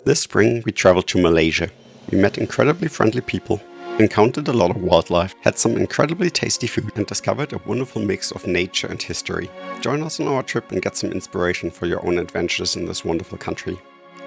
This spring we traveled to Malaysia. We met incredibly friendly people, encountered a lot of wildlife, had some incredibly tasty food and discovered a wonderful mix of nature and history. Join us on our trip and get some inspiration for your own adventures in this wonderful country.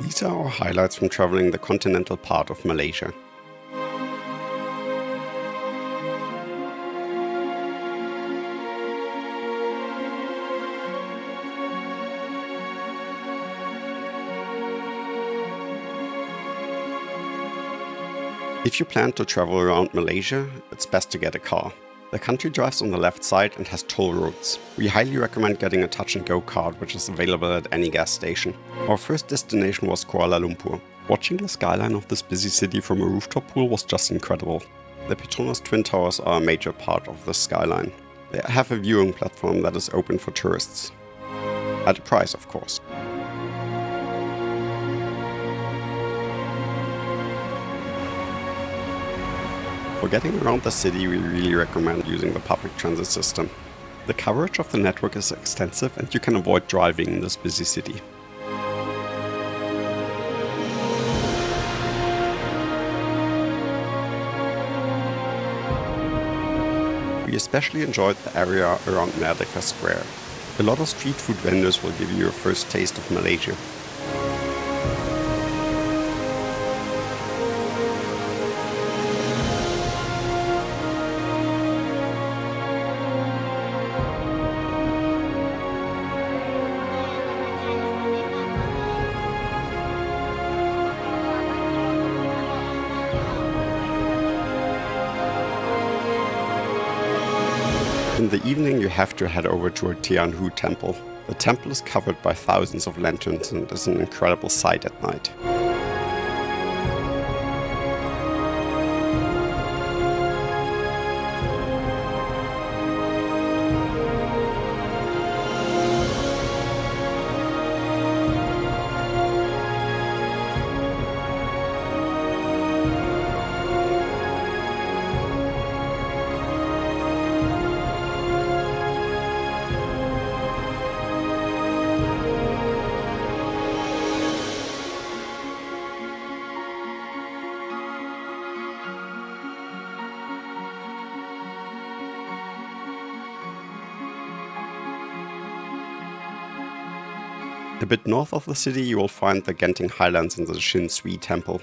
These are our highlights from traveling the continental part of Malaysia. If you plan to travel around Malaysia, it's best to get a car. The country drives on the left side and has toll roads. We highly recommend getting a touch and go card, which is available at any gas station. Our first destination was Kuala Lumpur. Watching the skyline of this busy city from a rooftop pool was just incredible. The Petronas Twin Towers are a major part of the skyline. They have a viewing platform that is open for tourists. At a price, of course. For getting around the city, we really recommend using the public transit system. The coverage of the network is extensive and you can avoid driving in this busy city. We especially enjoyed the area around Melakka Square. A lot of street food vendors will give you a first taste of Malaysia. In the evening you have to head over to Thean Hou Temple. The temple is covered by thousands of lanterns and is an incredible sight at night. A bit north of the city you will find the Genting Highlands and the Chin Swee Temple.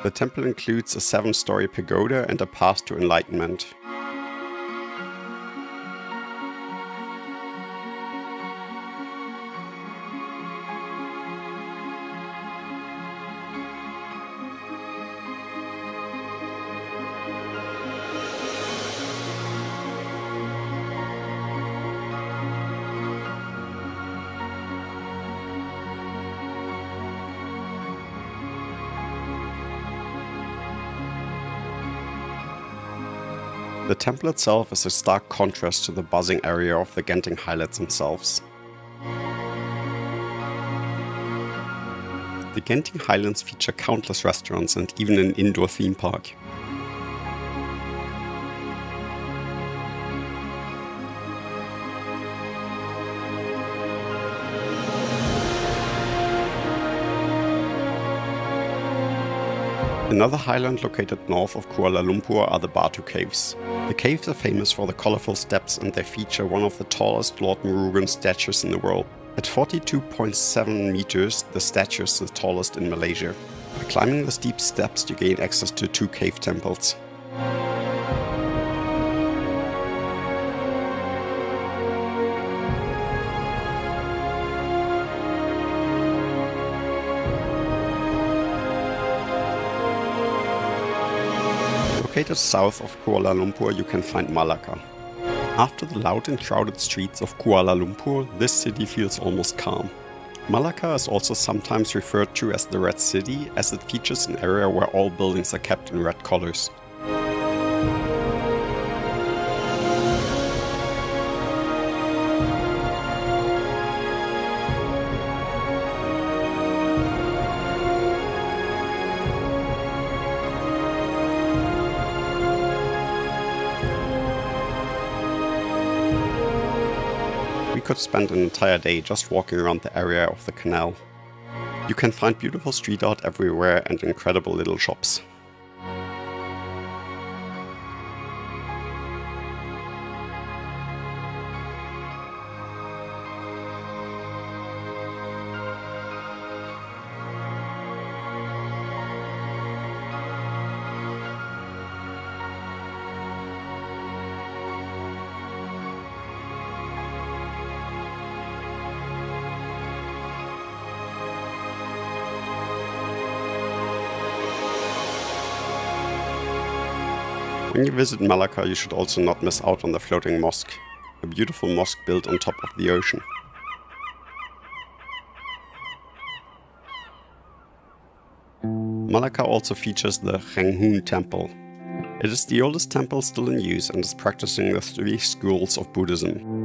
The temple includes a 7-story pagoda and a path to enlightenment. The temple itself is a stark contrast to the buzzing area of the Genting Highlands themselves. The Genting Highlands feature countless restaurants and even an indoor theme park. Another highland located north of Kuala Lumpur are the Batu Caves. The caves are famous for the colorful steps and they feature one of the tallest Lord Murugan statues in the world. At 42.7 meters, the statue is the tallest in Malaysia. By climbing the steep steps you gain access to 2 cave temples. Located south of Kuala Lumpur you can find Malakka. After the loud and crowded streets of Kuala Lumpur, this city feels almost calm. Malakka is also sometimes referred to as the Red City, as it features an area where all buildings are kept in red colors. We could spend an entire day just walking around the area of the canal. You can find beautiful street art everywhere and incredible little shops. When you visit Malakka, you should also not miss out on the floating mosque, a beautiful mosque built on top of the ocean. Malakka also features the Cheng Hoon Temple. It is the oldest temple still in use and is practicing the 3 schools of Buddhism.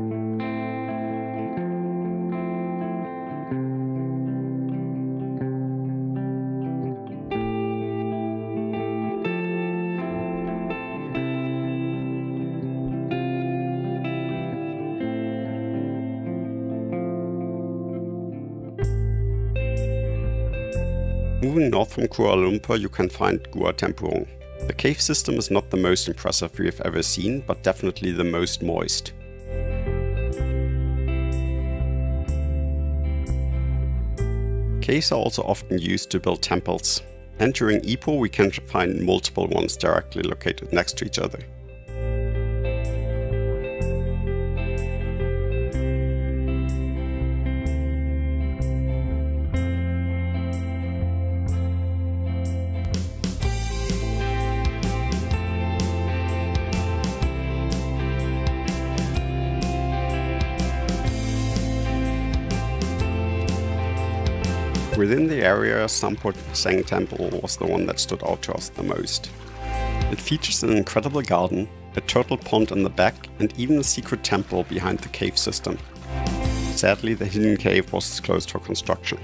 Moving north from Kuala Lumpur, you can find Gua Tempurung. The cave system is not the most impressive we have ever seen, but definitely the most moist. Caves are also often used to build temples. Entering Ipoh, we can find multiple ones directly located next to each other. Within the area, Sam Poh Tong Temple was the one that stood out to us the most. It features an incredible garden, a turtle pond in the back, and even a secret temple behind the cave system. Sadly, the hidden cave was closed for construction.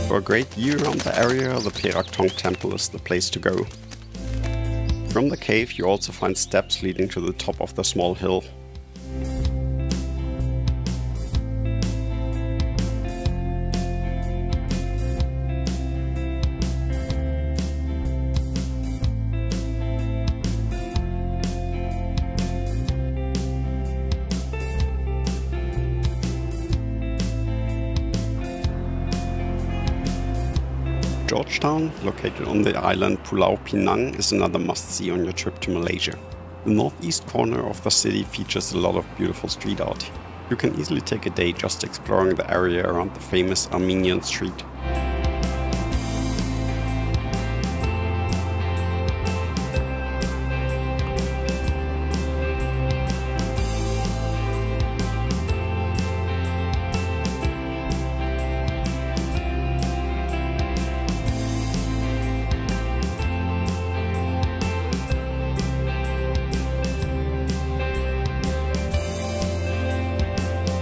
For a great view around the area, the Poh Tong Temple is the place to go. From the cave, you also find steps leading to the top of the small hill. Georgetown, located on the island Pulau Penang, is another must-see on your trip to Malaysia. The northeast corner of the city features a lot of beautiful street art. You can easily take a day just exploring the area around the famous Armenian Street.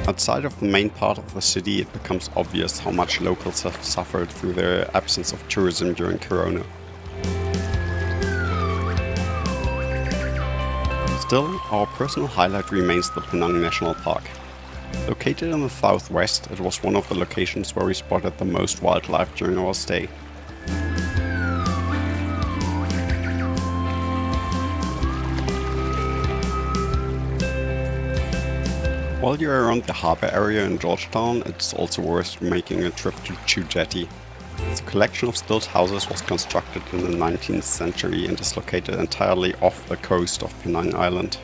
Outside of the main part of the city, it becomes obvious how much locals have suffered through the absence of tourism during Corona. Still, our personal highlight remains the Penang National Park. Located in the southwest, it was one of the locations where we spotted the most wildlife during our stay. While you're around the harbour area in Georgetown, it's also worth making a trip to Jetty. The collection of stilt houses was constructed in the 19th century and is located entirely off the coast of Penang Island.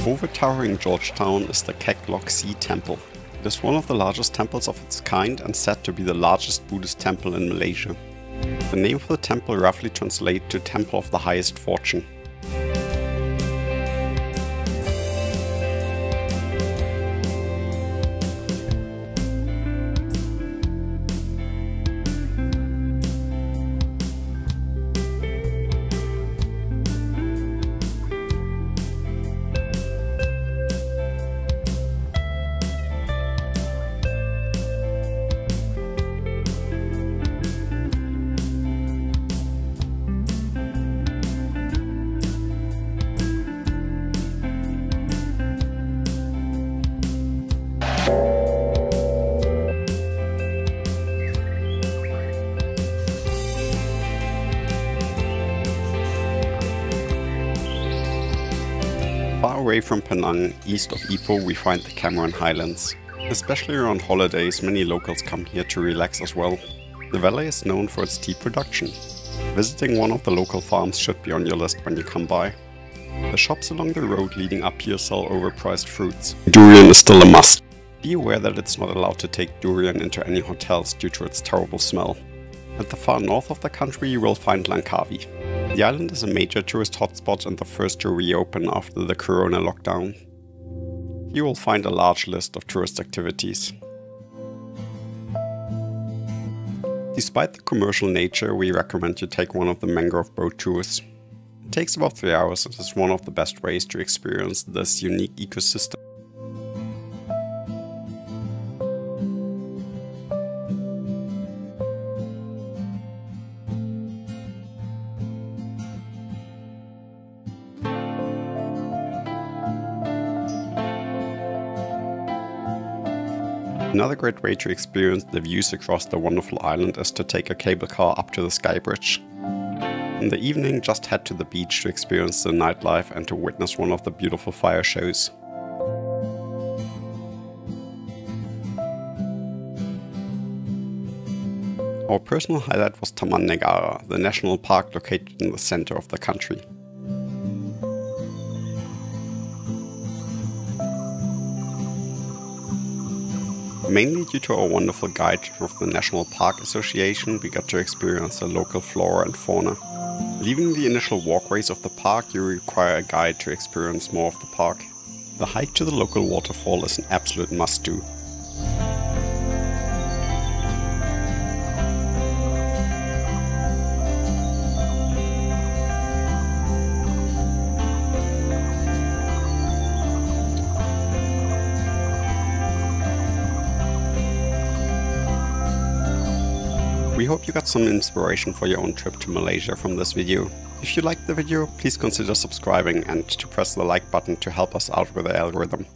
Overtowering Georgetown is the Kek Lok Si Temple. It is one of the largest temples of its kind and said to be the largest Buddhist temple in Malaysia. The name of the temple roughly translates to Temple of the Highest Fortune. Far away from Penang, east of Ipoh, we find the Genting Highlands. Especially around holidays, many locals come here to relax as well. The valley is known for its tea production. Visiting one of the local farms should be on your list when you come by. The shops along the road leading up here sell overpriced fruits. Durian is still a must. Be aware that it's not allowed to take durian into any hotels due to its terrible smell. At the far north of the country you will find Langkawi. The island is a major tourist hotspot and the first to reopen after the corona lockdown. You will find a large list of tourist activities. Despite the commercial nature, we recommend you take one of the mangrove boat tours. It takes about 3 hours and is one of the best ways to experience this unique ecosystem. Another great way to experience the views across the wonderful island is to take a cable car up to the sky bridge. In the evening, just head to the beach to experience the nightlife and to witness one of the beautiful fire shows. Our personal highlight was Taman Negara, the national park located in the center of the country. Mainly due to our wonderful guide with the National Park Association, we got to experience the local flora and fauna. Leaving the initial walkways of the park, you require a guide to experience more of the park. The hike to the local waterfall is an absolute must-do. We hope you got some inspiration for your own trip to Malaysia from this video. If you liked the video, please consider subscribing and to press the like button to help us out with the algorithm.